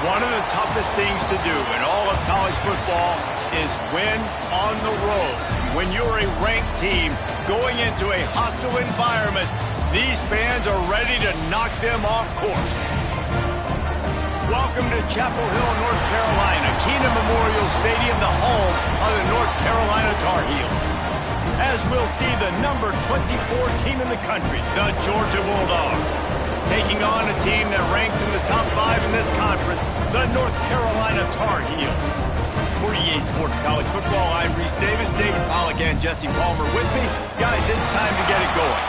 One of the toughest things to do in all of college football is win on the road. When you're a ranked team going into a hostile environment, these fans are ready to knock them off course. Welcome to Chapel Hill, North Carolina, Keenan Memorial Stadium, the home of the North Carolina Tar Heels. As we'll see the number 24 team in the country, the Georgia Bulldogs, taking on a team that ranks in the top 5 in this conference, the North Carolina Tar Heels. For EA Sports College Football, I'm Reese Davis, David Pollack, and Jesse Palmer with me. Guys, it's time to get it going.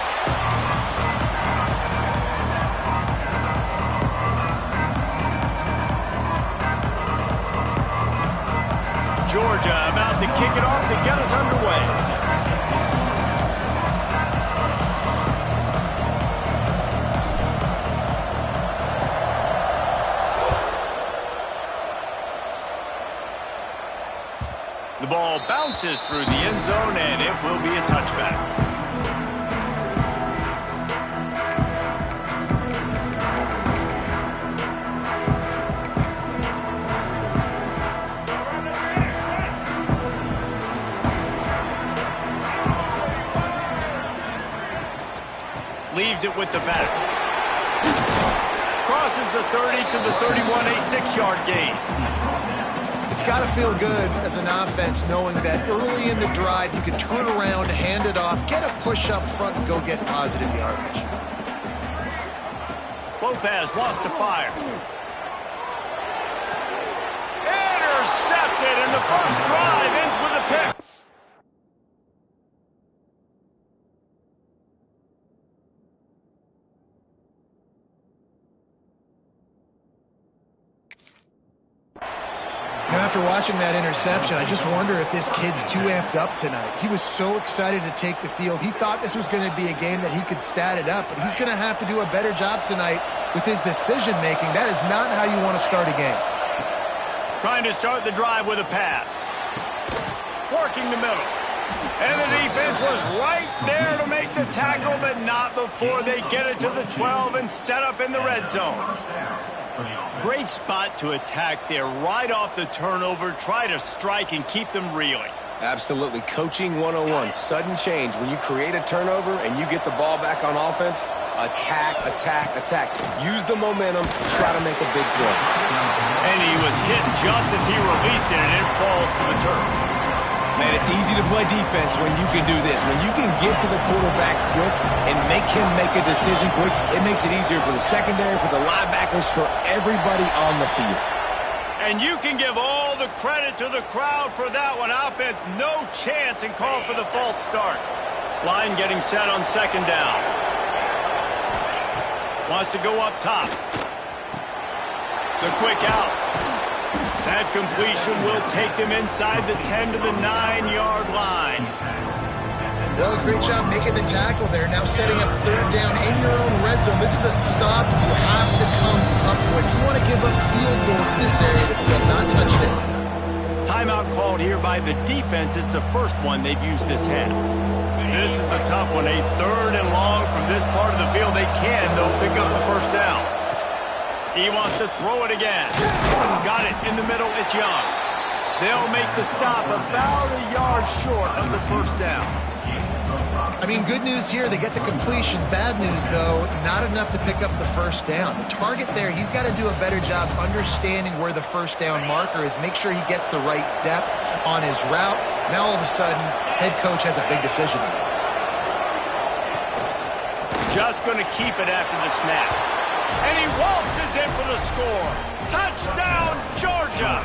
Georgia about to kick it off to get us underway. The ball bounces through the end zone, and it will be a touchback. Leaves it with the back. Crosses the 30 to the 31, a 6-yard gain. It's got to feel good as an offense knowing that early in the drive you can turn around, hand it off, get a push up front, and go get positive yardage. Lopez wants to fire. Intercepted, and the first drive ends with a pick. After watching that interception, I just wonder if this kid's too amped up tonight. He was so excited to take the field. He thought this was going to be a game that he could stat it up, but he's going to have to do a better job tonight with his decision-making. That is not how you want to start a game. Trying to start the drive with a pass. Working the middle. And the defense was right there to make the tackle, but not before they get it to the 12 and set up in the red zone. Great spot to attack there right off the turnover. Try to strike and keep them reeling. Absolutely. Coaching 101. Sudden change. When you create a turnover and you get the ball back on offense, attack, attack, attack. Use the momentum. Try to make a big play. And he was hit just as he released it, and it falls to the turf. Man, it's easy to play defense when you can do this. When you can get to the quarterback quick and make him make a decision quick, it makes it easier for the secondary, for the linebackers, for everybody on the field. And you can give all the credit to the crowd for that one. Offense, no chance, and call for the false start. Line getting set on second down. Wants to go up top. The quick out. That completion will take them inside the 10 to the 9-yard line. Well, great job making the tackle there. Now setting up third down in your own red zone. This is a stop you have to come up with. You want to give up field goals in this area of the field, not touchdowns. Timeout called here by the defense. It's the first one they've used this half. This is a tough one. A third and long from this part of the field. They can, though, pick up the first down. He wants to throw it again. Got it in the middle. It's Young. They'll make the stop about a yard short of the first down. I mean, good news here. They get the completion. Bad news, though, not enough to pick up the first down. The target there, he's got to do a better job understanding where the first down marker is. Make sure he gets the right depth on his route. Now, all of a sudden, head coach has a big decision. Just going to keep it after the snap. And he waltzes in for the score. Touchdown, Georgia!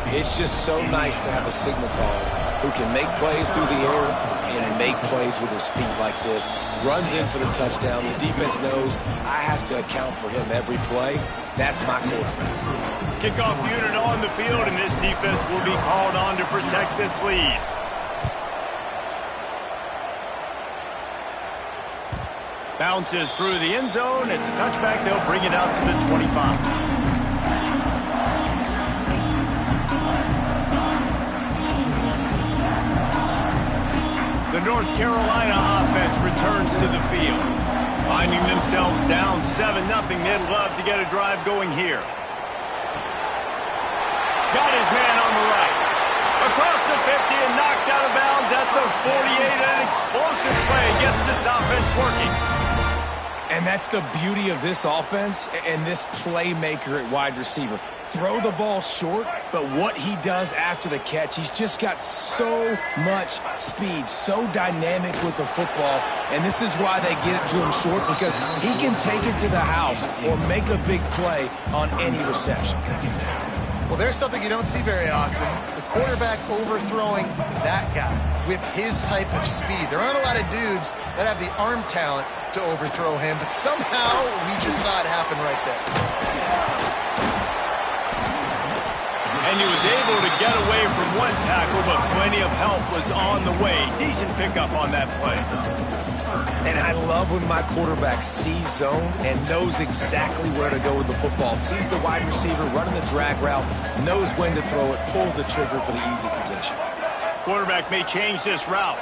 It's just so nice to have a signal caller who can make plays through the air and make plays with his feet like this. Runs in for the touchdown. The defense knows I have to account for him every play. That's my quarterback. Kickoff unit on the field, and this defense will be called on to protect this lead. Bounces through the end zone. It's a touchback. They'll bring it out to the 25. The North Carolina offense returns to the field. Finding themselves down 7-0, they'd love to get a drive going here. Got his man on the right. Across the 50 and knocked out of bounds at the 48. An explosive play gets this offense working. And that's the beauty of this offense and this playmaker at wide receiver. Throw the ball short, but what he does after the catch, he's just got so much speed, so dynamic with the football, and this is why they get it to him short, because he can take it to the house or make a big play on any reception. Well, there's something you don't see very often. The quarterback overthrowing that guy with his type of speed. There aren't a lot of dudes that have the arm talent to overthrow him, but somehow we just saw it happen right there. And he was able to get away from one tackle, but plenty of help was on the way. Decent pickup on that play. And I love when my quarterback sees zone and knows exactly where to go with the football. Sees the wide receiver running the drag route, knows when to throw it, pulls the trigger for the easy completion. Quarterback may change this route.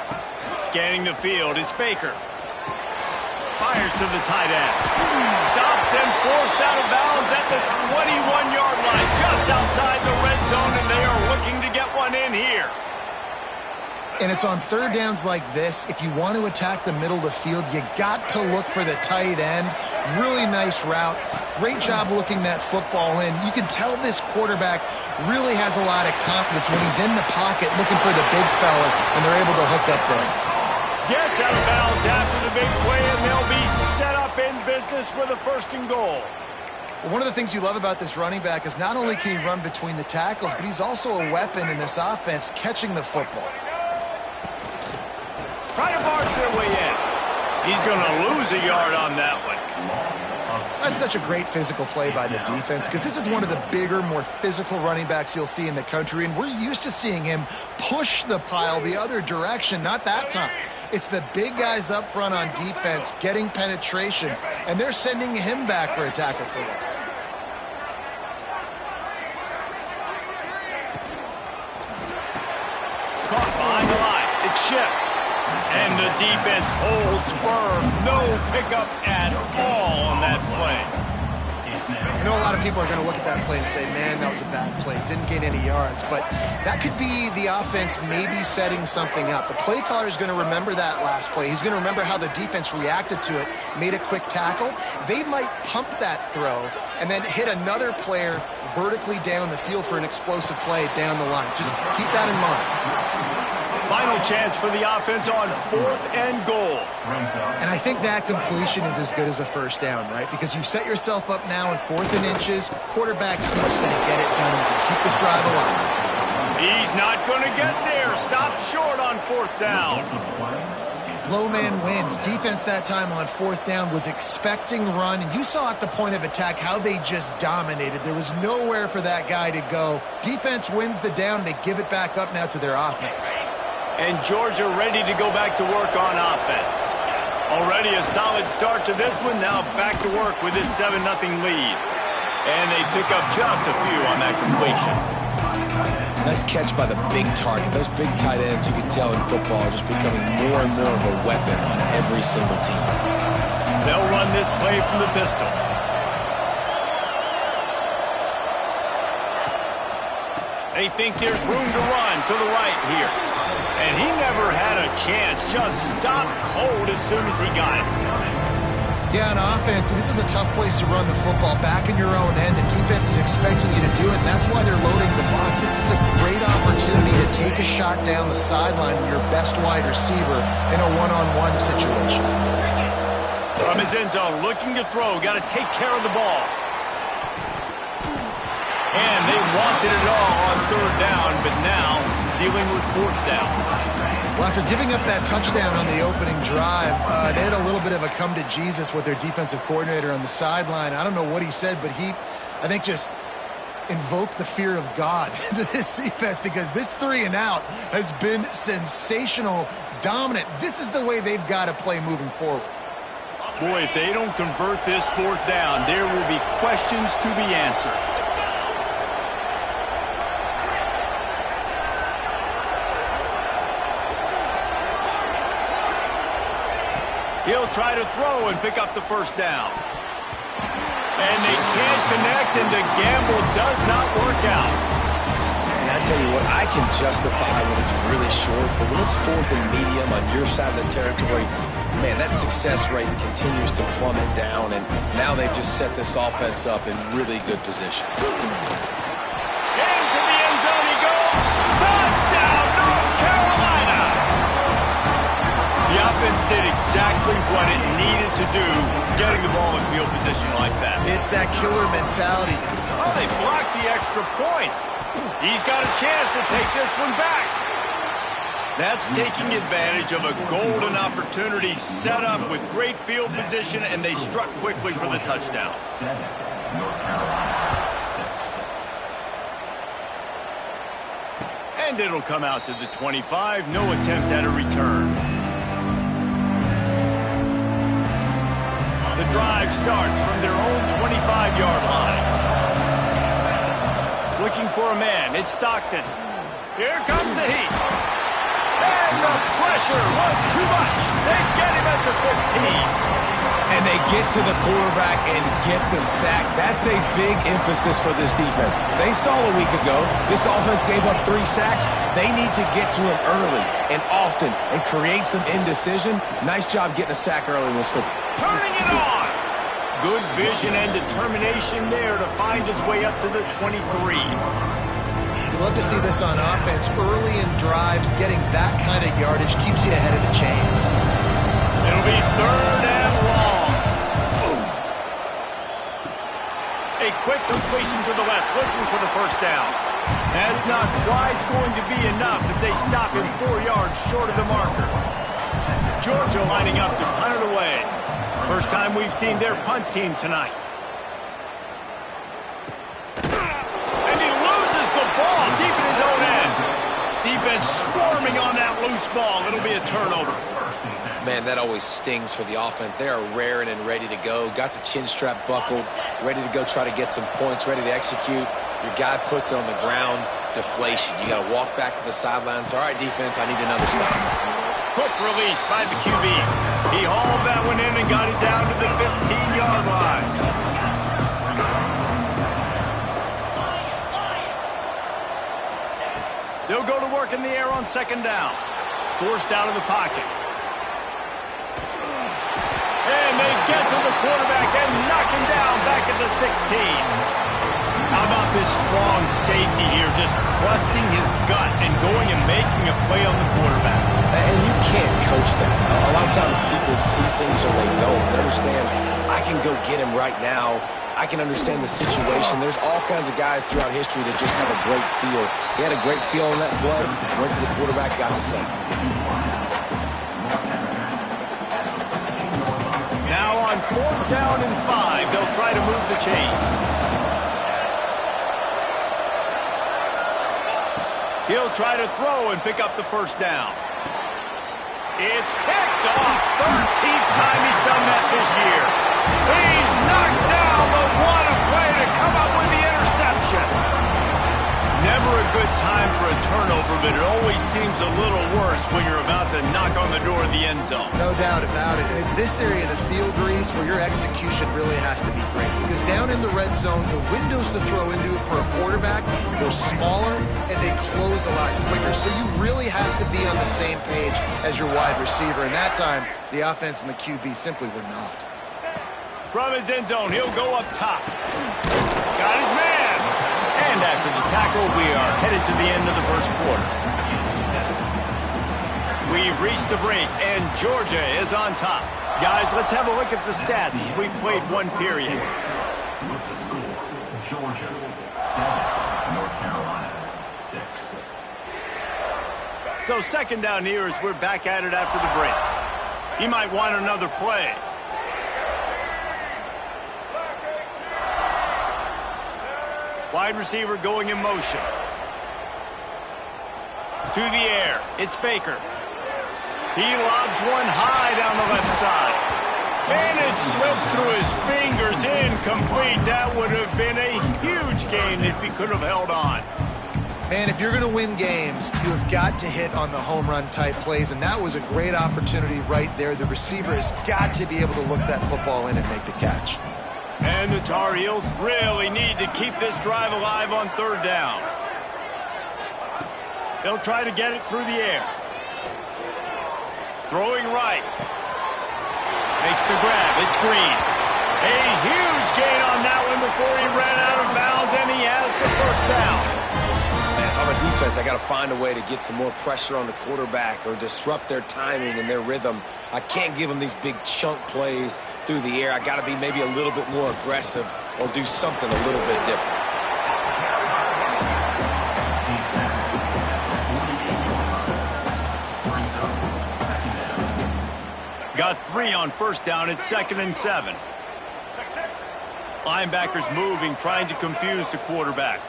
Scanning the field, it's Baker. Fires to the tight end. Stopped and forced out of bounds at the 21-yard line, just outside the red zone, and they are looking to get one in here. And it's on third downs like this. If you want to attack the middle of the field, you got to look for the tight end. Really nice route. Great job looking that football in. You can tell this quarterback really has a lot of confidence when he's in the pocket looking for the big fella, and they're able to hook up there. Gets out of bounds after the big play, and they'll be set up in business with a 1st and goal. Well, one of the things you love about this running back is not only can he run between the tackles, but he's also a weapon in this offense catching the football. Try to barge their way in. He's going to lose a yard on that one. That's such a great physical play by the defense, because this is one of the bigger, more physical running backs you'll see in the country, and we're used to seeing him push the pile the other direction. Not that time. It's the big guys up front on defense getting penetration, and they're sending him back for a tackle for loss. Caught behind the line. It's Ship. And the defense holds firm. No pickup at all on that play. I know a lot of people are going to look at that play and say, man, that was a bad play. Didn't gain any yards. But that could be the offense maybe setting something up. The play caller is going to remember that last play. He's going to remember how the defense reacted to it, made a quick tackle. They might pump that throw and then hit another player vertically down the field for an explosive play down the line. Just keep that in mind. Final chance for the offense on 4th and goal. And I think that completion is as good as a 1st down, right? Because you set yourself up now in 4th and inches. Quarterback's just going to get it done. You can keep this drive alive. He's not going to get there. Stopped short on 4th down. Low man wins. Defense that time on 4th down was expecting run. And you saw at the point of attack how they just dominated. There was nowhere for that guy to go. Defense wins the down. They give it back up now to their offense. And Georgia ready to go back to work on offense. Already a solid start to this one. Now back to work with this 7-0 lead. And they pick up just a few on that completion. Nice catch by the big target. Those big tight ends, you can tell in football, are just becoming more and more of a weapon on every single team. They'll run this play from the pistol. They think there's room to run to the right here. And he never had a chance. Just stopped cold as soon as he got it. Yeah, on offense, this is a tough place to run the football back in your own end. The defense is expecting you to do it, and that's why they're loading the box. This is a great opportunity to take a shot down the sideline with your best wide receiver in a one-on-one situation. From his end zone, looking to throw. Got to take care of the ball. And they wanted it all on 3rd down, but now dealing with 4th down. Well, after giving up that touchdown on the opening drive, they had a little bit of a come to Jesus with their defensive coordinator on the sideline. I don't know what he said, but he, I think, just invoked the fear of God into this defense, because this 3 and out has been sensational, dominant. This is the way they've got to play moving forward. Boy, if they don't convert this 4th down, there will be questions to be answered. He'll try to throw and pick up the 1st down. And they can't connect, and the gamble does not work out. tell you what, I can justify when it's really short, but when it's 4th and medium on your side of the territory, man, that success rate continues to plummet down, and now they've just set this offense up in really good position. Into the end zone he goes. Touchdown, North Carolina! The offense did exactly what it needed to do, getting the ball in field position like that. It's that killer mentality. Oh, they blocked the extra point. He's got a chance to take this one back. That's taking advantage of a golden opportunity set up with great field position, and they struck quickly for the touchdown. And it'll come out to the 25. No attempt at a return. The drive starts from their own 25-yard line. Looking for a man. It's Stockton. Here comes the heat. And the pressure was too much. They get him at the 15. And they get to the quarterback and get the sack. That's a big emphasis for this defense. They saw a week ago this offense gave up 3 sacks. They need to get to him early and often and create some indecision. Nice job getting a sack early in this football. Turning it on. Good vision and determination there to find his way up to the 23. You love to see this on offense. Early in drives, getting that kind of yardage keeps you ahead of the chains. It'll be 3rd and long. A quick completion to the left, looking for the first down. That's not quite going to be enough as they stop him 4 yards short of the marker. Georgia lining up to punt it away. First time we've seen their punt team tonight. And he loses the ball deep in his own end. Defense swarming on that loose ball. It'll be a turnover. Man, that always stings for the offense. They are raring and ready to go. Got the chin strap buckled, ready to go try to get some points, ready to execute. Your guy puts it on the ground. Deflation. You got to walk back to the sidelines. All right, defense, I need another stop. Quick release by the QB. He hauled that one in and got it down to the 15-yard line. They'll go to work in the air on 2nd down. Forced out of the pocket. And they get to the quarterback and knock him down back at the 16. How about this strong safety here, just trusting his gut and going and making a play on the quarterback. And you can't coach that. A lot of times people see things or they don't. They understand, I can go get him right now. I can understand the situation. There's all kinds of guys throughout history that just have a great feel. He had a great feel on that play, went to the quarterback, got the sack. Now on 4th down and 5, they'll try to move the chains. He'll try to throw and pick up the first down. It's picked off. 13th time he's done that this year. He's knocked down, but what a play to come up with the interception. Never a good time for a turnover, but it always seems a little worse when you're about to knock on the door of the end zone. No doubt about it. And it's this area, the field grease, where your execution really has to be great. Because down in the red zone, the windows to throw into it for a quarterback, they're smaller and they close a lot quicker. So you really have to be on the same page as your wide receiver. And that time, the offense and the QB simply were not. From his end zone, he'll go up top. Got his man. And after the tackle, we are headed to the end of the first quarter. We've reached the break, and Georgia is on top. Guys, let's have a look at the stats as we've played 1 period. With the score, Georgia 7, North Carolina 6. So 2nd down here as we're back at it after the break. He might want another play. Wide receiver going in motion. To the air. It's Baker. He lobs one high down the left side. And it slips through his fingers. Incomplete. That would have been a huge gain if he could have held on. Man, if you're going to win games, you have got to hit on the home run type plays, and that was a great opportunity right there. The receiver has got to be able to look that football in and make the catch. And the Tar Heels really need to keep this drive alive on 3rd down. He'll try to get it through the air. Throwing right. Makes the grab. It's Green. A huge gain on that one before he ran out of bounds, and he has the first down. Man, if I'm a defense, I got to find a way to get some more pressure on the quarterback or disrupt their timing and their rhythm. I can't give them these big chunk plays through the air. I got to be maybe a little bit more aggressive or do something a little bit different. Got 3 on first down. It's 2nd and 7. Linebackers moving, trying to confuse the quarterback.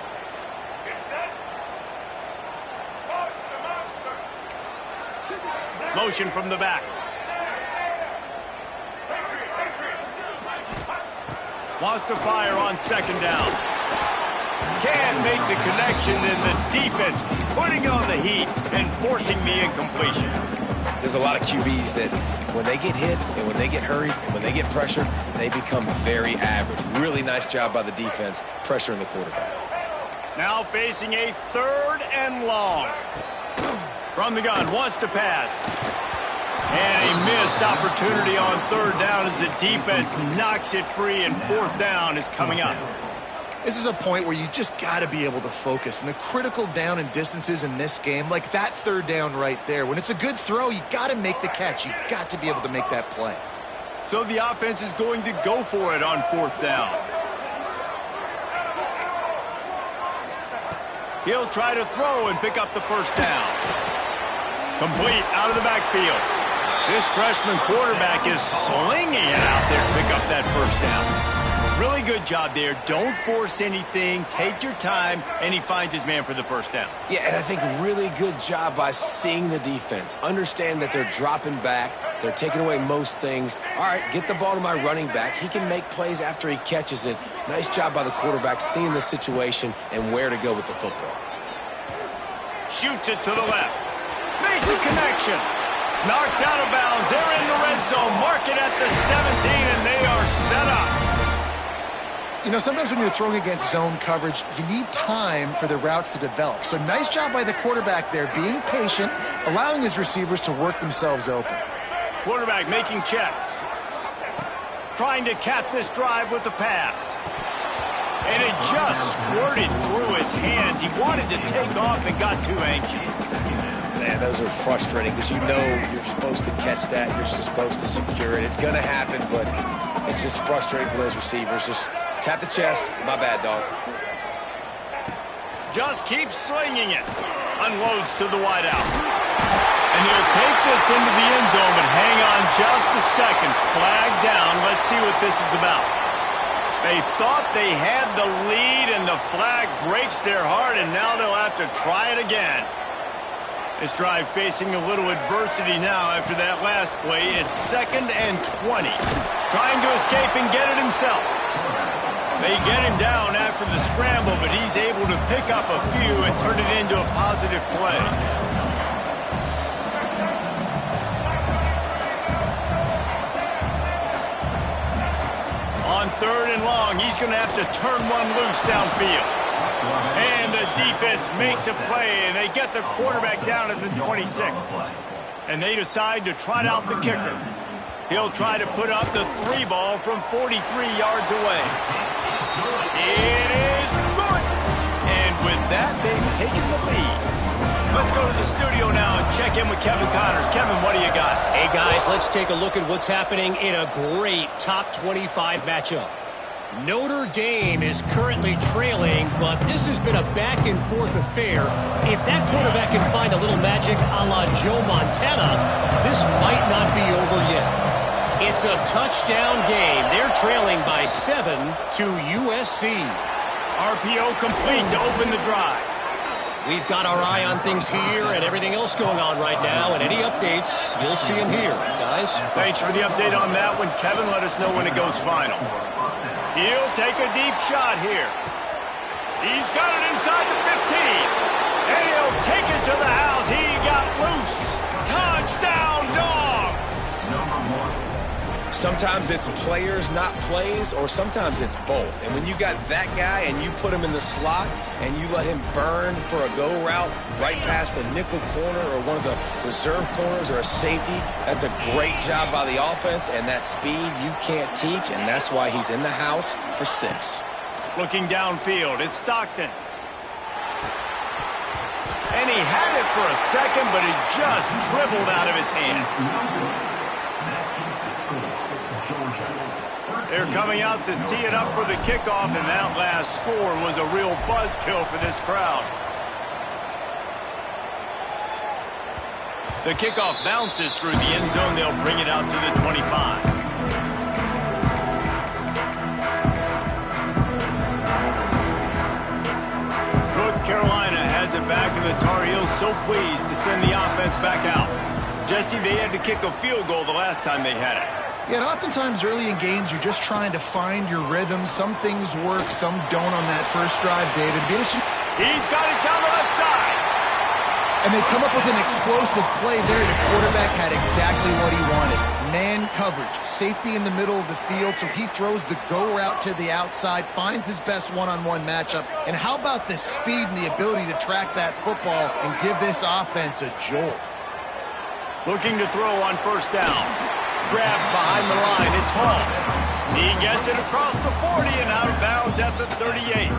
Motion from the back. Wants to fire on 2nd down. Can't make the connection, and the defense putting on the heat and forcing the incompletion. There's a lot of QBs that when they get hit and when they get hurried and when they get pressured, they become very average. Really nice job by the defense pressuring the quarterback. Now facing a 3rd and long. From the gun, wants to pass. And a missed opportunity on 3rd down as the defense knocks it free, and 4th down is coming up. This is a point where you just got to be able to focus. And the critical down and distances in this game, like that 3rd down right there, when it's a good throw, you got to make the catch. You've got to be able to make that play. So the offense is going to go for it on 4th down. He'll try to throw and pick up the first down. Complete out of the backfield. This freshman quarterback is slinging it out there to pick up that first down. Really good job there. Don't force anything. Take your time, and he finds his man for the first down. Yeah, and I think really good job by seeing the defense. Understand that they're dropping back. They're taking away most things. All right, get the ball to my running back. He can make plays after he catches it. Nice job by the quarterback seeing the situation and where to go with the football. Shoots it to the left. Makes a connection. Knocked out of bounds. They're in the red zone. Mark it at the 17, and they are set up. You know, sometimes when you're throwing against zone coverage, you need time for the routes to develop. So nice job by the quarterback there, being patient, allowing his receivers to work themselves open. Quarterback making checks. Trying to cap this drive with the pass. And it just squirted through his hands. He wanted to take off and got too anxious. Man, those are frustrating because you know you're supposed to catch that. You're supposed to secure it. It's going to happen, but it's just frustrating for those receivers. Just tap the chest. My bad, dog. Just keeps slinging it. Unloads to the wideout. And he'll take this into the end zone, but hang on just a second. Flag down. Let's see what this is about. They thought they had the lead, and the flag breaks their heart, and now they'll have to try it again. This drive facing a little adversity now after that last play. It's 2nd and 20. Trying to escape and get it himself. They get him down after the scramble, but he's able to pick up a few and turn it into a positive play. On 3rd and long, he's going to have to turn one loose downfield. And the defense makes a play, and they get the quarterback down at the 26. And they decide to trot out the kicker. He'll try to put up the 3 ball from 43 yards away. It is good. And with that, they've taken the lead. Let's go to the studio now and check in with Kevin Connors. Kevin, what do you got? Hey, guys, let's take a look at what's happening in a great top 25 matchup. Notre Dame is currently trailing, but this has been a back-and-forth affair. If that quarterback can find a little magic a la Joe Montana, this might not be over yet. It's a touchdown game. They're trailing by 7 to USC. RPO complete to open the drive. We've got our eye on things here and everything else going on right now, and any updates, you'll see them here, guys. Thanks for the update on that one, Kevin. Let us know when it goes final. He'll take a deep shot here. He's got it inside the 15. And he'll take it to the house. He got loose. Touchdown, Dogs. Sometimes it's players, not plays, or sometimes it's both. And when you got that guy and you put him in the slot and you let him burn for a go route right past a nickel corner or one of the reserve corners or a safety, that's a great job by the offense, and that speed you can't teach, and that's why he's in the house for 6. Looking downfield, it's Stockton. And he had it for a second, but it just dribbled out of his hands. They're coming out to tee it up for the kickoff, and that last score was a real buzzkill for this crowd. The kickoff bounces through the end zone. They'll bring it out to the 25. North Carolina has it back, and the Tar Heels so pleased to send the offense back out. Jesse, they had to kick a field goal the last time they had it. Yeah, and oftentimes early in games, you're just trying to find your rhythm. Some things work, some don't on that first drive, David. He's got it down the left side. And they come up with an explosive play there. The quarterback had exactly what he wanted. Man coverage, safety in the middle of the field, so he throws the go route to the outside, finds his best one-on-one matchup. And how about the speed and the ability to track that football and give this offense a jolt? Looking to throw on first down. Grabbed behind the line, it's Hall. He gets it across the 40 and out of bounds at the 38.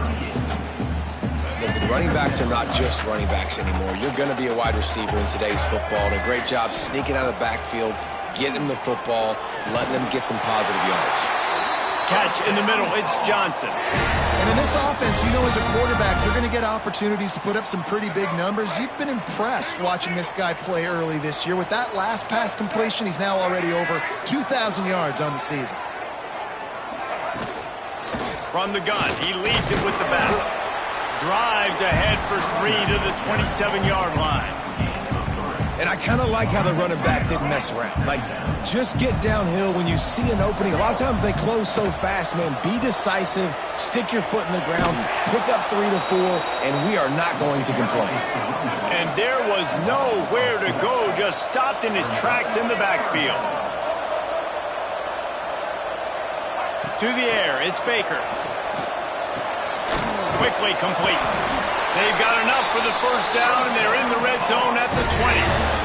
Listen, running backs are not just running backs anymore. You're going to be a wide receiver in today's football. And a great job sneaking out of the backfield, getting him the football, letting them get some positive yards. Catch in the middle, it's Johnson. And in this offense, you know, as a quarterback, you're going to get opportunities to put up some pretty big numbers. You've been impressed watching this guy play early this year. With that last pass completion, he's now already over 2,000 yards on the season. From the gun, he leads it with the bat. Drives ahead for 3 to the 27-yard line. And I kind of like how the running back didn't mess around. Like, just get downhill when you see an opening. A lot of times they close so fast, man. Be decisive, stick your foot in the ground, pick up 3 to 4, and we are not going to complain. And there was nowhere to go, just stopped in his tracks in the backfield. To the air, it's Baker. Quickly complete. They've got enough for the first down, and they're in the red zone at the 20.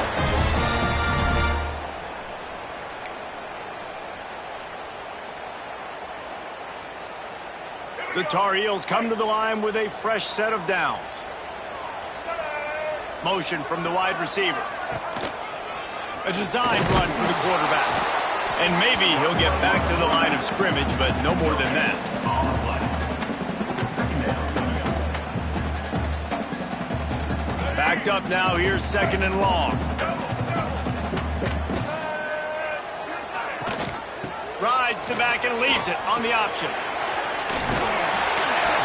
The Tar Heels come to the line with a fresh set of downs. Motion from the wide receiver. A design run for the quarterback. And maybe he'll get back to the line of scrimmage, but no more than that. Backed up now, here's 2nd and long. Rides the back and leaves it on the option.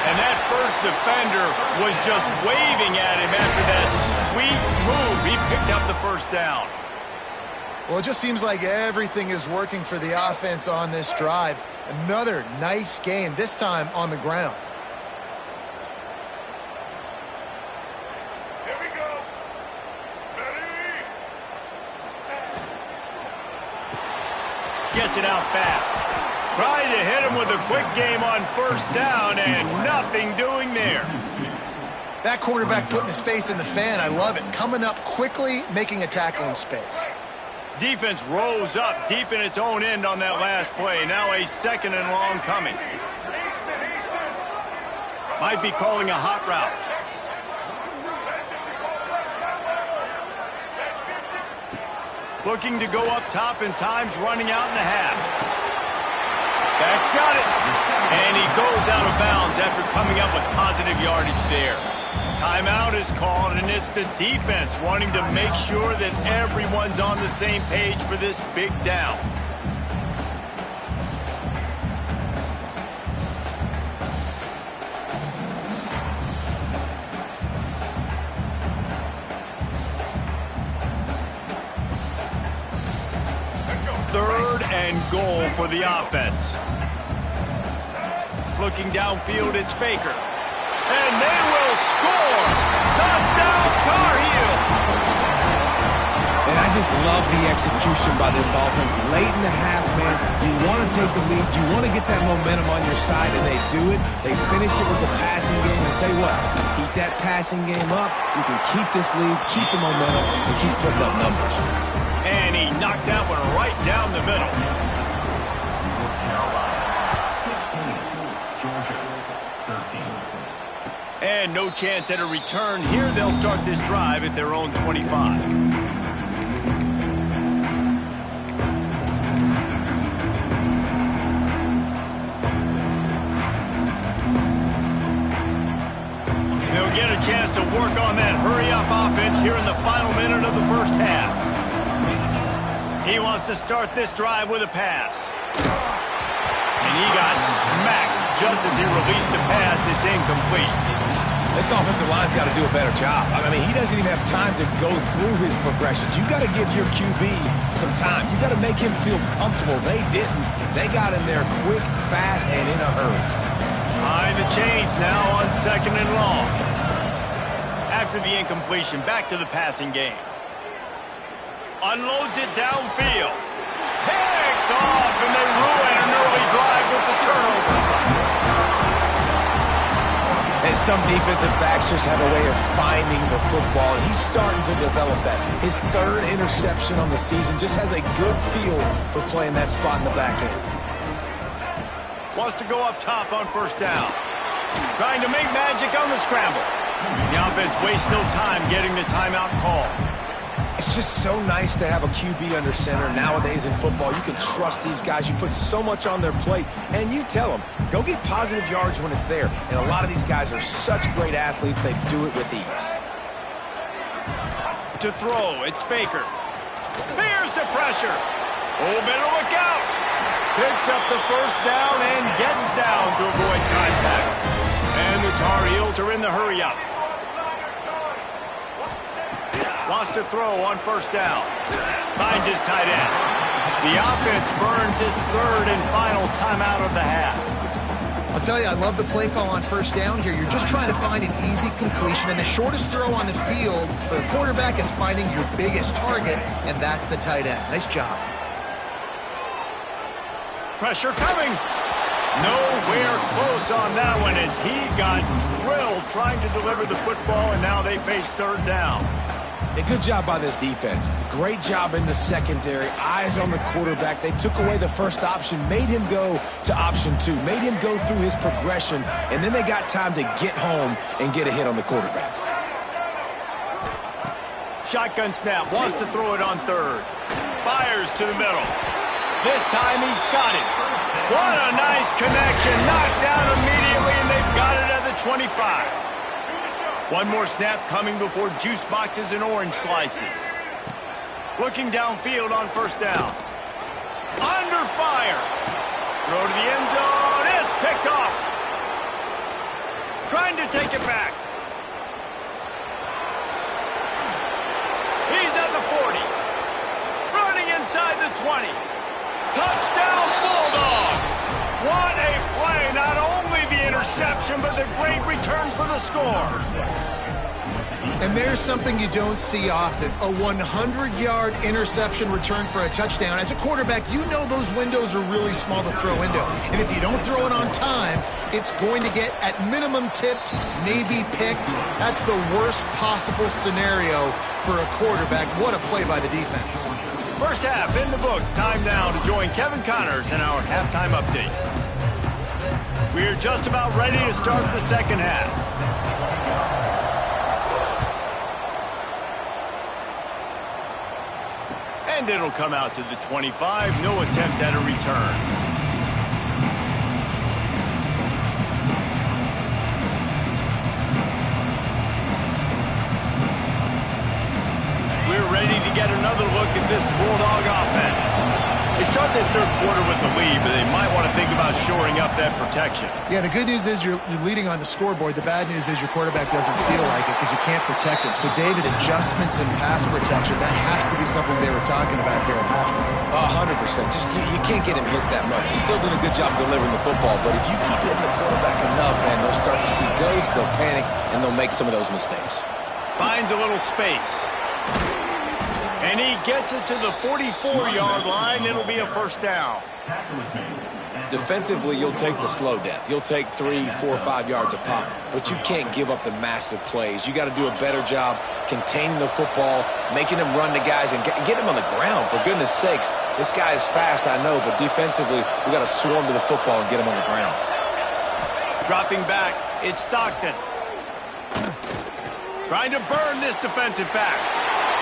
And that first defender was just waving at him after that sweet move. He picked up the first down. Well, it just seems like everything is working for the offense on this drive. Another nice game, this time on the ground. Here we go. Ready? Gets it out fast. Trying to hit him with a quick game on first down, and nothing doing there. That cornerback putting his face in the fan, I love it. Coming up quickly, making a tackle in space. Defense rose up deep in its own end on that last play. Now a 2nd and long coming. Might be calling a hot route. Looking to go up top, and time's running out in the half. Back's got it. And he goes out of bounds after coming up with positive yardage there. Timeout is called, and it's the defense wanting to make sure that everyone's on the same page for this big down. Third and goal for the offense. Looking downfield, it's Baker. And they will score! Touchdown, Tar Heels! And I just love the execution by this offense. Late in the half, man, you want to take the lead. You want to get that momentum on your side, and they do it. They finish it with the passing game. And tell you what, keep that passing game up. You can keep this lead, keep the momentum, and keep putting up numbers. And he knocked that one right down the middle. North Carolina, 16. Georgia, 13. And no chance at a return here. They'll start this drive at their own 25. They'll get a chance to work on that hurry-up offense here in the final minute of the first half. He wants to start this drive with a pass. And he got smacked just as he released the pass. It's incomplete. This offensive line's got to do a better job. I mean, he doesn't even have time to go through his progressions. You got to give your QB some time. You got to make him feel comfortable. They didn't. They got in there quick, fast, and in a hurry. Behind the chains now on 2nd and long. After the incompletion, back to the passing game. Unloads it downfield. Picked off, and they ruin an early drive with the turnover. And some defensive backs just have a way of finding the football, and he's starting to develop that. His 3rd interception on the season, just has a good feel for playing that spot in the back end. Wants to go up top on 1st down. Trying to make magic on the scramble. The offense wastes no time getting the timeout call. It's just so nice to have a QB under center. Nowadays in football, you can trust these guys. You put so much on their plate, and you tell them, go get positive yards when it's there. And a lot of these guys are such great athletes, they do it with ease. To throw, it's Baker. Fears the pressure. Oh, better look out. Picks up the 1st down and gets down to avoid contact. And the Tar Heels are in the hurry-up. Wants to throw on 1st down. Finds his tight end. The offense burns his 3rd and final timeout of the half. I'll tell you, I love the play call on 1st down here. You're just trying to find an easy completion, and the shortest throw on the field for the quarterback is finding your biggest target, and that's the tight end. Nice job. Pressure coming. Nowhere close on that one as he got drilled trying to deliver the football, and now they face 3rd down. A good job by this defense. Great job in the secondary. Eyes on the quarterback. They took away the 1st option, made him go to option 2, made him go through his progression, and then they got time to get home and get a hit on the quarterback. Shotgun snap. Wants to throw it on 3rd. Fires to the middle. This time he's got it. What a nice connection. Knocked down immediately, and they've got it at the 25. One more snap coming before juice boxes and orange slices. Looking downfield on 1st down. Under fire. Throw to the end zone. It's picked off. Trying to take it back. He's at the 40. Running inside the 20. Touchdown Bulldogs. What a play. Not only the interception, but the great return for the score. And there's something you don't see often, a 100-yard interception return for a touchdown. As a quarterback, you know those windows are really small to throw into. And if you don't throw it on time, it's going to get at minimum tipped, maybe picked. That's the worst possible scenario for a quarterback. What a play by the defense. 1st half in the books. Time now to join Kevin Connors in our halftime update. We're just about ready to start the 2nd half. And it'll come out to the 25. No attempt at a return. We're ready to get another look at this Bulldog offense. They start this 3rd quarter with the lead, but they might want to think about shoring up that protection. Yeah, the good news is you're leading on the scoreboard. The bad news is your quarterback doesn't feel like it because you can't protect him. So, David, adjustments in pass protection, that has to be something they were talking about here at halftime. 100%. Just you can't get him hit that much. He's still doing a good job delivering the football, but if you keep hitting the quarterback enough, man, they'll start to see ghosts, they'll panic, and they'll make some of those mistakes. Finds a little space. And he gets it to the 44-yard line. It'll be a first down. Defensively, you'll take the slow death. You'll take 3, 4, 5 yards a pop, but you can't give up the massive plays. You got to do a better job containing the football, making them run the guys, and get them on the ground. For goodness sakes, this guy is fast, I know, but defensively, we got to swarm to the football and get him on the ground. Dropping back, it's Stockton. Trying to burn this defensive back.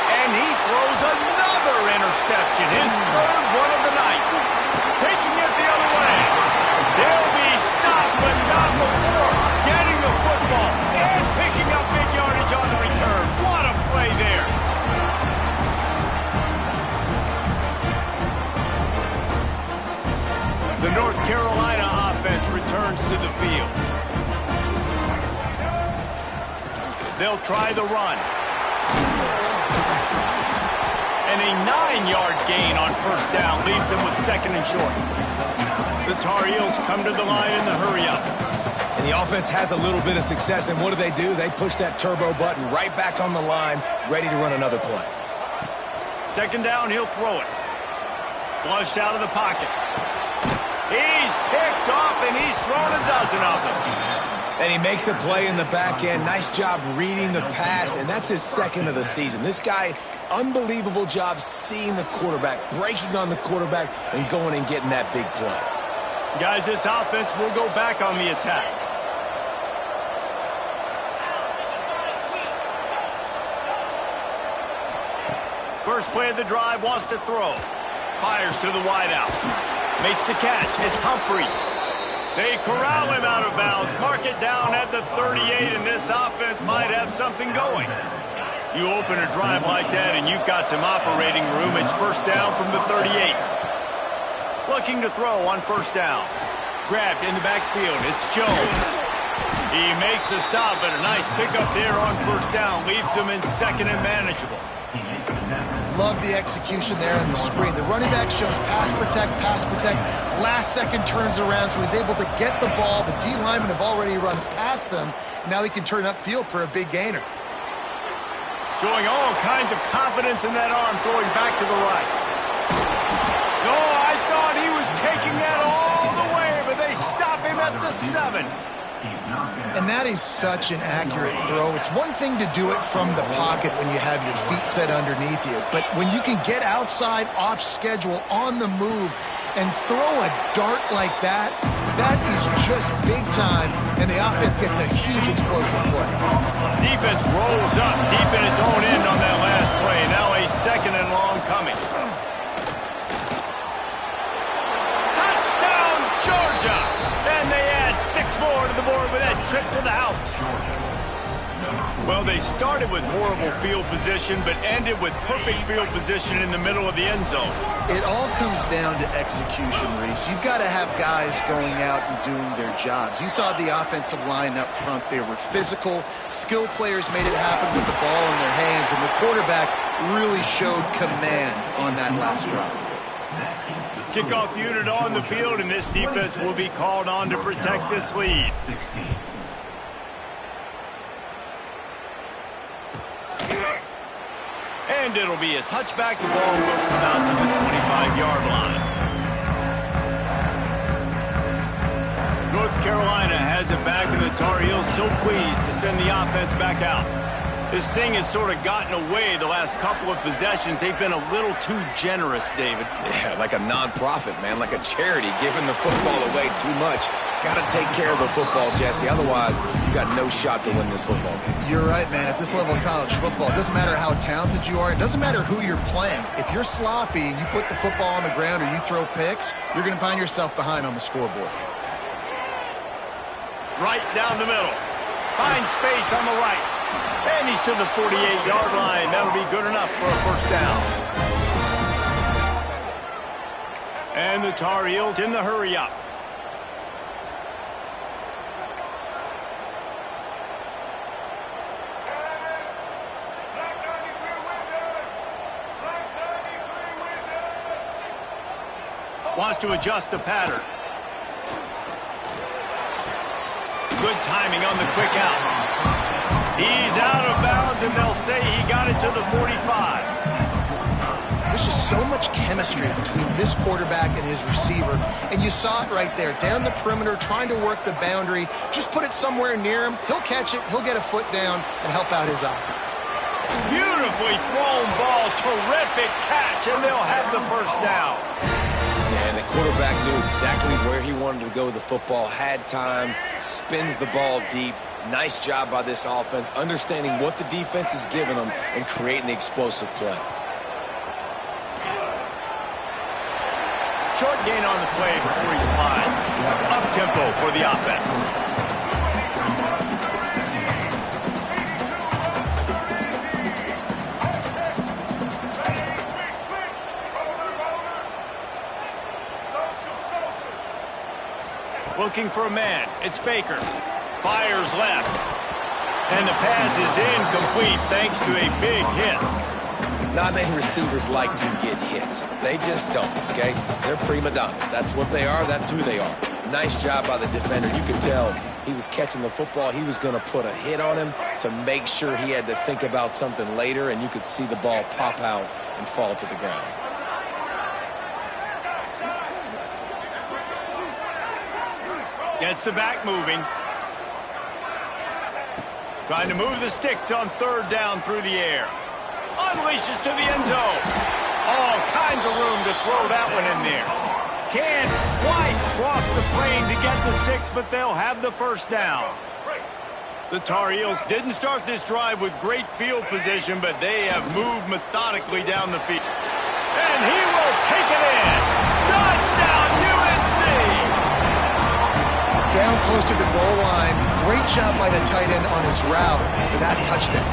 And he throws another interception, his third one of the night. Taking it the other way. They'll be stopped, but not before getting the football and picking up big yardage on the return. What a play there. The North Carolina offense returns to the field. They'll try the run. And a 9-yard gain on first down leaves them with second and short. The Tar Heels come to the line in the hurry-up. And the offense has a little bit of success, and what do? They push that turbo button right back on the line, ready to run another play. Second down, he'll throw it. Flushed out of the pocket. He's picked off, and he's thrown a dozen of them. And he makes a play in the back end. Nice job reading the pass, and that's his second of the season. This guy, unbelievable job seeing the quarterback, breaking on the quarterback, and going and getting that big play. Guys, this offense will go back on the attack. First play of the drive, wants to throw. Fires to the wideout. Makes the catch. It's Humphreys. They corral him out of bounds, mark it down at the 38, and this offense might have something going. You open a drive like that, and you've got some operating room. It's first down from the 38. Looking to throw on first down. Grabbed in the backfield. It's Jones. He makes the stop, but a nice pickup there on first down. Leaves him in second and manageable. Love the execution there on the screen. The running back shows pass protect. Last second turns around, so he's able to get the ball. The D linemen have already run past him. Now he can turn upfield for a big gainer. Showing all kinds of confidence in that arm, throwing back to the right. No, I thought he was taking that all the way, but they stop him at the 7. And that is such an accurate throw. It's one thing to do it from the pocket when you have your feet set underneath you, but when you can get outside, off schedule, on the move, and throw a dart like that, that is just big time, and the offense gets a huge explosive play. Defense rolls up deep in its own end on that last play. Now a second and long coming. Touchdown, Georgia! And they add 6 more to the board with that trip to the house. Well, they started with horrible field position, but ended with perfect field position in the middle of the end zone. It all comes down to execution, Reese. You've got to have guys going out and doing their jobs. You saw the offensive line up front. They were physical. Skill players made it happen with the ball in their hands, and the quarterback really showed command on that last drive. Kickoff unit on the field, and this defense will be called on to protect this lead. And it'll be a touchback. The ball will come out to the 25-yard line. North Carolina has it back, and the Tar Heels so pleased to send the offense back out. This thing has sort of gotten away the last couple of possessions. They've been a little too generous, David. Yeah, like a non-profit, man, like a charity, giving the football away too much. Got to take care of the football, Jesse. Otherwise, you got no shot to win this football game. You're right, man. At this level of college football, it doesn't matter how talented you are. It doesn't matter who you're playing. If you're sloppy and you put the football on the ground or you throw picks, you're going to find yourself behind on the scoreboard. Right down the middle. Finds space on the right. And he's to the 48-yard line. That'll be good enough for a first down. And the Tar Heels in the hurry-up. Wants to adjust the pattern. Good timing on the quick out. He's out of bounds, and they'll say he got it to the 45. there's just so much chemistry between this quarterback and his receiver. And you saw it right there, down the perimeter, trying to work the boundary. Just put it somewhere near him. He'll catch it. He'll get a foot down and help out his offense. Beautifully thrown ball. Terrific catch, and they'll have the first down. And the quarterback knew exactly where he wanted to go with the football, had time, spins the ball deep. Nice job by this offense, understanding what the defense is giving them and creating the explosive play. Short gain on the play before he slides. Up-tempo for the offense. Looking for a man. It's Baker. Fires left. And the pass is incomplete thanks to a big hit. Not many receivers like to get hit. They just don't, okay? They're prima donnas. That's what they are. That's who they are. Nice job by the defender. You could tell he was catching the football. He was going to put a hit on him to make sure he had to think about something later, and you could see the ball pop out and fall to the ground. Gets the back moving. Trying to move the sticks on third down through the air. Unleashes to the end zone. All kinds of room to throw that one in there. Can't quite cross the plane to get the 6, but they'll have the first down. The Tar Heels didn't start this drive with great field position, but they have moved methodically down the field. And he will take it in. Touchdown, UNC! Down close to the goal line. Great job by the tight end on his route for that touchdown.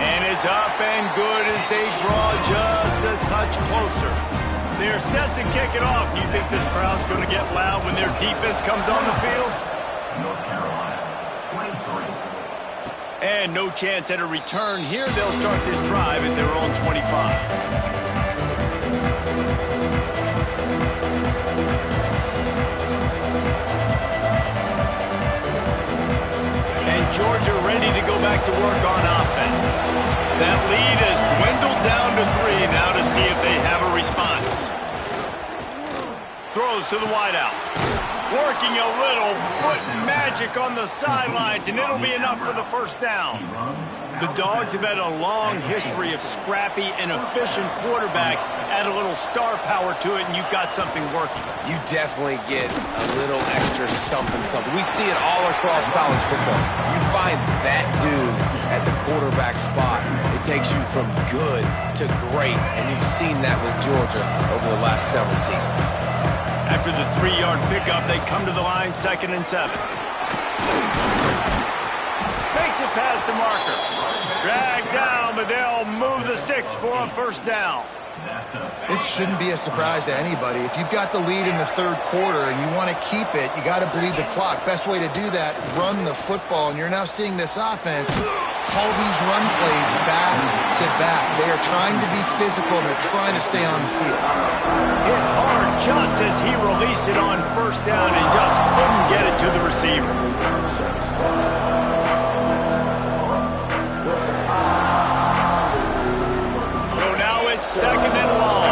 And it's up and good as they draw just a touch closer. They're set to kick it off. Do you think this crowd's going to get loud when their defense comes on the field? North Carolina, 23. And no chance at a return here. They'll start this drive at their own 25. Georgia ready to go back to work on offense. That lead has dwindled down to 3 now to see if they have a response. Throws to the wideout. Working a little foot magic on the sidelines, and it'll be enough for the first down. The Dogs have had a long history of scrappy and efficient quarterbacks. Add a little star power to it, and you've got something working. You definitely get a little extra something. We see it all across college football. You find that dude at the quarterback spot. It takes you from good to great, and you've seen that with Georgia over the last several seasons. After the 3-yard pickup, they come to the line, 2nd and 7. Makes it past the marker. Dragged down, but they'll move the sticks for a first down. This shouldn't be a surprise to anybody. If you've got the lead in the third quarter and you want to keep it, you got to bleed the clock. Best way to do that, run the football. And you're now seeing this offense call these run plays back to back. They are trying to be physical, and they're trying to stay on the field. Hit hard just as he released it on first down and just couldn't get it to the receiver. So now it's 2nd and long.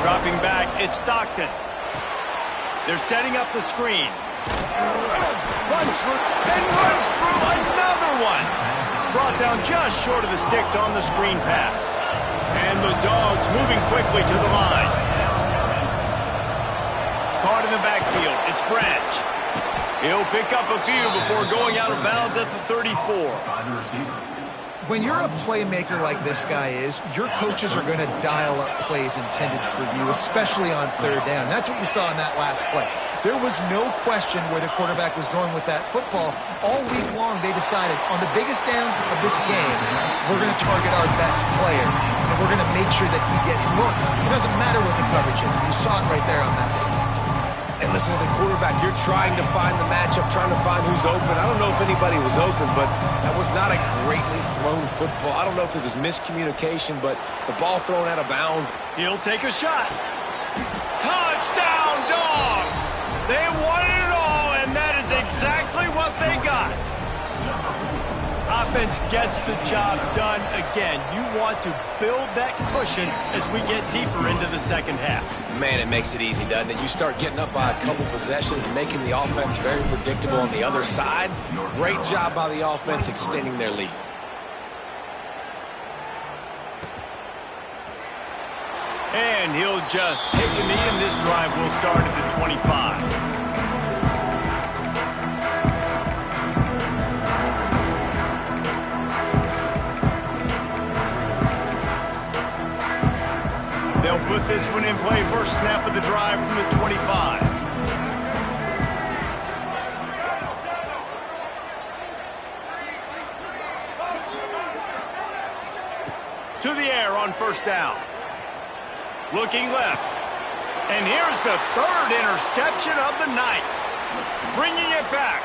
Dropping back, it's Stockton. They're setting up the screen. Runs through another one. Brought down just short of the sticks on the screen pass. And the Dogs moving quickly to the line. Caught in the backfield, it's Branch. He'll pick up a few before going out of bounds at the 34. When you're a playmaker like this guy is, your coaches are going to dial up plays intended for you, especially on third down. That's what you saw in that last play. There was no question where the quarterback was going with that football. All week long, they decided on the biggest downs of this game, we're going to target our best player, and we're going to make sure that he gets looks. It doesn't matter what the coverage is. You saw it right there on that play. And listen, as a quarterback, you're trying to find the matchup, trying to find who's open. I don't know if anybody was open, but that was not a greatly thrown football. I don't know if it was miscommunication, but the ball thrown out of bounds. He'll take a shot. Touchdown, Dogs! They wanted it all, and that is exactly what they got. offense gets the job done again. You want to build that cushion as we get deeper into the second half. Man, it makes it easy, doesn't it? You start getting up by a couple possessions, making the offense very predictable on the other side. Great job by the offense extending their lead. And he'll just take a knee, and this drive will start at the 25. They'll put this one in play. First snap of the drive from the 25. To the air on first down. Looking left. And here's the third interception of the night. Bringing it back.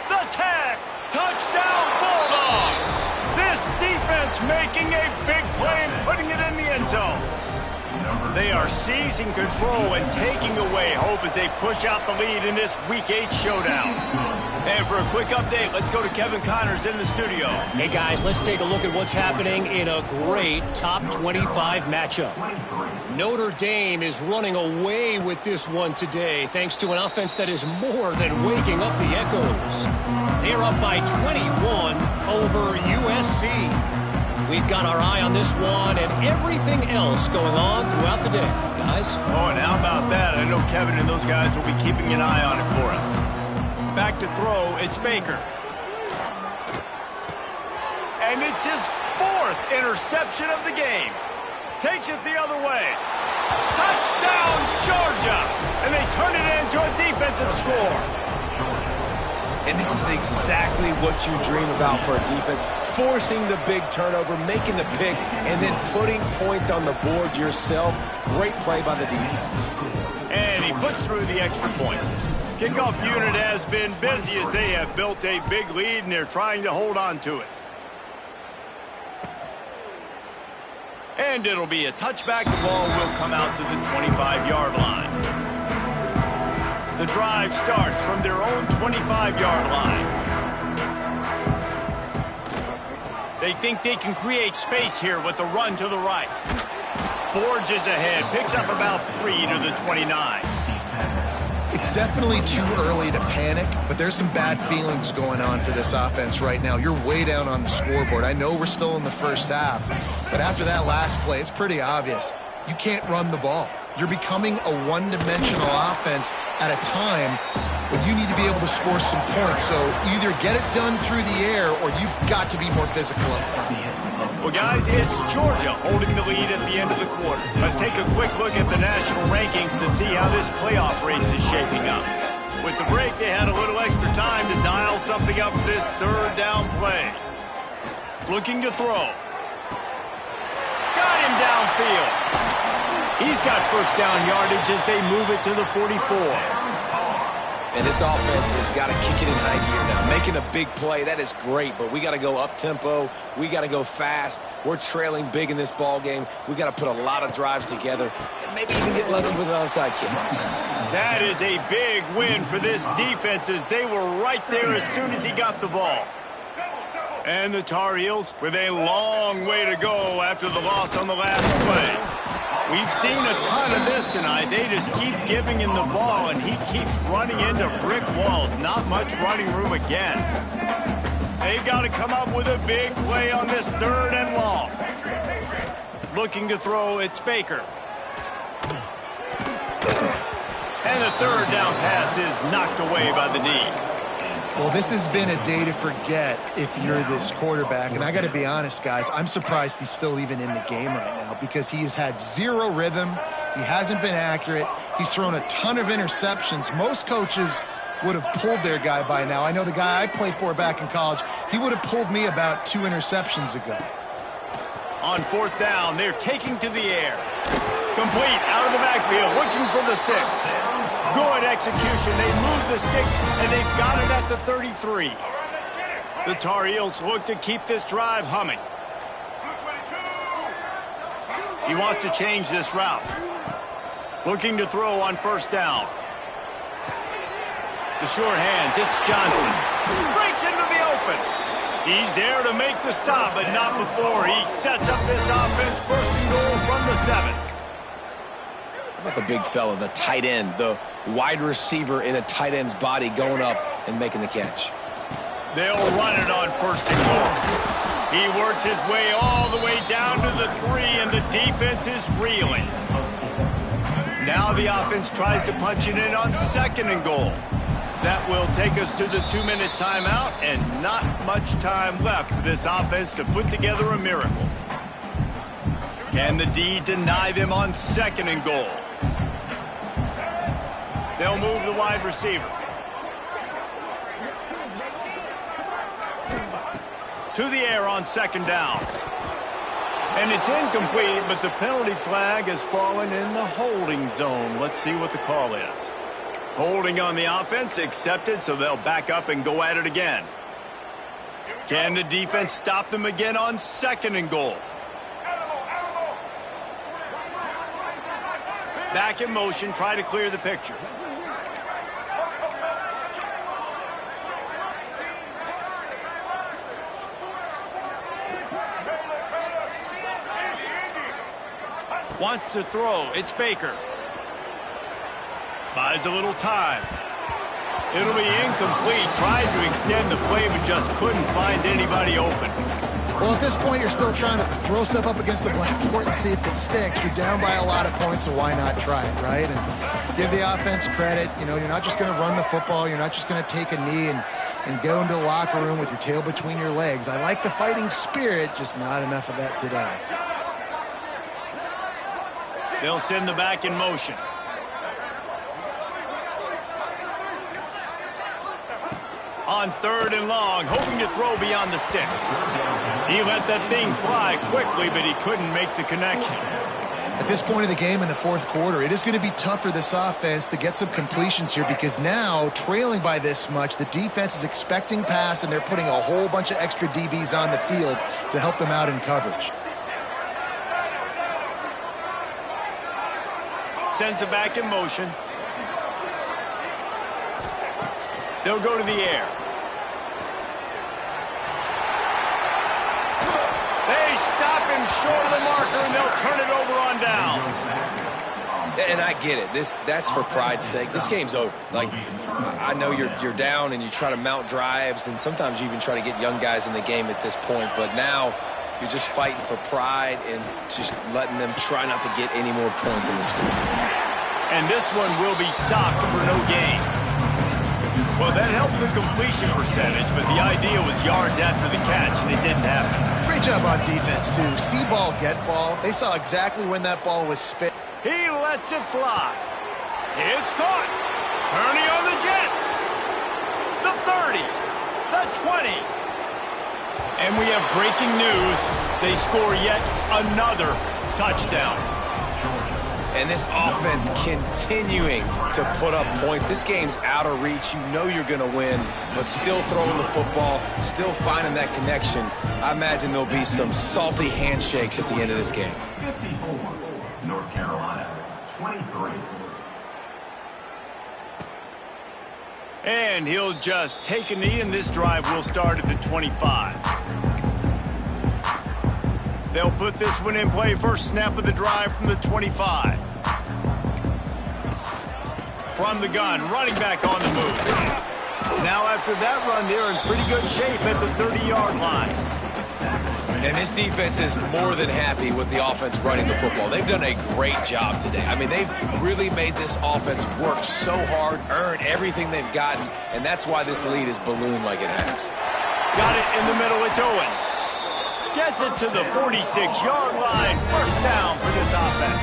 The tag. Touchdown Bulldogs. This defense making a big play and putting it in the end zone. They are seizing control and taking away hope as they push out the lead in this Week 8 showdown. And for a quick update, let's go to Kevin Connors in the studio. Hey, guys, let's take a look at what's happening in a great top 25 matchup. Notre Dame is running away with this one today, thanks to an offense that is more than waking up the echoes. They're up by 21 over USC. We've got our eye on this one and everything else going on throughout the day, guys. Oh, and how about that? I know Kevin and those guys will be keeping an eye on it for us. Back to throw, it's Baker. And it's his fourth interception of the game. Takes it the other way. Touchdown, Georgia! And they turn it into a defensive score. And this is exactly what you dream about for a defense. Forcing the big turnover, making the pick, and then putting points on the board yourself. Great play by the defense. And he puts through the extra point. Kickoff unit has been busy as they have built a big lead, and they're trying to hold on to it. And it'll be a touchback. The ball will come out to the 25-yard line. The drive starts from their own 25-yard line. They think they can create space here with a run to the right. Forges ahead, picks up about 3 to the 29. It's definitely too early to panic, but there's some bad feelings going on for this offense right now. You're way down on the scoreboard. I know we're still in the first half, but after that last play, it's pretty obvious. You can't run the ball. You're becoming a one-dimensional offense at a time when you need to be able to score some points. So either get it done through the air or you've got to be more physical up front. Well, guys, it's Georgia holding the lead at the end of the quarter. Let's take a quick look at the national rankings to see how this playoff race is shaping up. With the break, they had a little extra time to dial something up for this third down play. Looking to throw. Got him downfield. He's got first down yardage as they move it to the 44. And this offense has got to kick it in high gear now. Making a big play, that is great, but we got to go up-tempo. We got to go fast. We're trailing big in this ball game. We got to put a lot of drives together and maybe even get lucky with an onside kick. That is a big win for this defense as they were right there as soon as he got the ball. And the Tar Heels with a long way to go after the loss on the last play. We've seen a ton of this tonight. They just keep giving him the ball, and he keeps running into brick walls. Not much running room again. They've got to come up with a big play on this third and long. Looking to throw, it's Baker. And the third down pass is knocked away by the knee. Well, this has been a day to forget if you're this quarterback. And I got to be honest, guys, I'm surprised he's still even in the game right now because he has had zero rhythm. He hasn't been accurate. He's thrown a ton of interceptions. Most coaches would have pulled their guy by now. I know the guy I played for back in college, he would have pulled me about 2 interceptions ago. On fourth down, they're taking to the air. Complete out of the backfield, looking for the sticks. Good execution. They move the sticks, and they've got it at the 33. The Tar Heels look to keep this drive humming. He wants to change this route. Looking to throw on first down. The short hands, it's Johnson. Breaks into the open. He's there to make the stop, but not before. He sets up this offense, 1st and goal from the 7. How about the big fella, the tight end, the wide receiver in a tight end's body going up and making the catch? They'll run it on 1st and goal. He works his way all the way down to the 3, and the defense is reeling. Now the offense tries to punch it in on 2nd and goal. That will take us to the 2-minute timeout, and not much time left for this offense to put together a miracle. Can the D deny them on 2nd and goal? They'll move the wide receiver. To the air on 2nd down. And it's incomplete, but the penalty flag has fallen in the holding zone. Let's see what the call is. Holding on the offense, accepted, so they'll back up and go at it again. Can the defense stop them again on 2nd and goal? Back in motion, try to clear the picture. Wants to throw. It's Baker. Buys a little time. It'll be incomplete. Tried to extend the play, but just couldn't find anybody open. Well, at this point, you're still trying to throw stuff up against the blackboard and see if it sticks. You're down by a lot of points, so why not try it, right? And give the offense credit. You know, you're not just going to run the football. You're not just going to take a knee and go into the locker room with your tail between your legs. I like the fighting spirit, just not enough of that today. They'll send the back in motion. On 3rd and long, hoping to throw beyond the sticks. He let that thing fly quickly, but he couldn't make the connection. At this point of the game in the 4th quarter, it is going to be tough for this offense to get some completions here because now, trailing by this much, the defense is expecting pass, and they're putting a whole bunch of extra DBs on the field to help them out in coverage. Sends it back in motion. They'll go to the air. They stop him short of the marker, and they'll turn it over on downs. And I get it. That's for pride's sake. This game's over. Like, I know you're down and you try to mount drives, and sometimes you even try to get young guys in the game at this point. But now you're just fighting for pride and just letting them try not to get any more points in the score. And this one will be stopped for no gain. Well, that helped the completion percentage, but the idea was yards after the catch, and it didn't happen. Great job on defense, too. See ball, get ball. They saw exactly when that ball was spit. He lets it fly. It's caught. Kearney on the Jets. The 30. The 20. And we have breaking news. They score yet another touchdown. And this offense continuing to put up points. This game's out of reach. You know you're going to win, but still throwing the football, still finding that connection. I imagine there'll be some salty handshakes at the end of this game. 54, North Carolina, 23. And he'll just take a knee, and this drive will start at the 25. They'll put this one in play. First snap of the drive from the 25. From the gun, running back on the move. Now after that run, they're in pretty good shape at the 30-yard line. And this defense is more than happy with the offense running the football. They've done a great job today. I mean, they've really made this offense work so hard, earn everything they've gotten, and that's why this lead is ballooned like it has. Got it in the middle. It's Owens. Gets it to the 46-yard line. First down for this offense.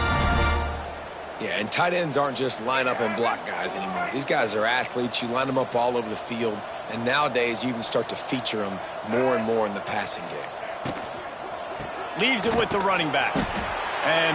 Yeah, and tight ends aren't just line up and block guys anymore. These guys are athletes. You line them up all over the field, and nowadays you even start to feature them more and more in the passing game. Leaves it with the running back. And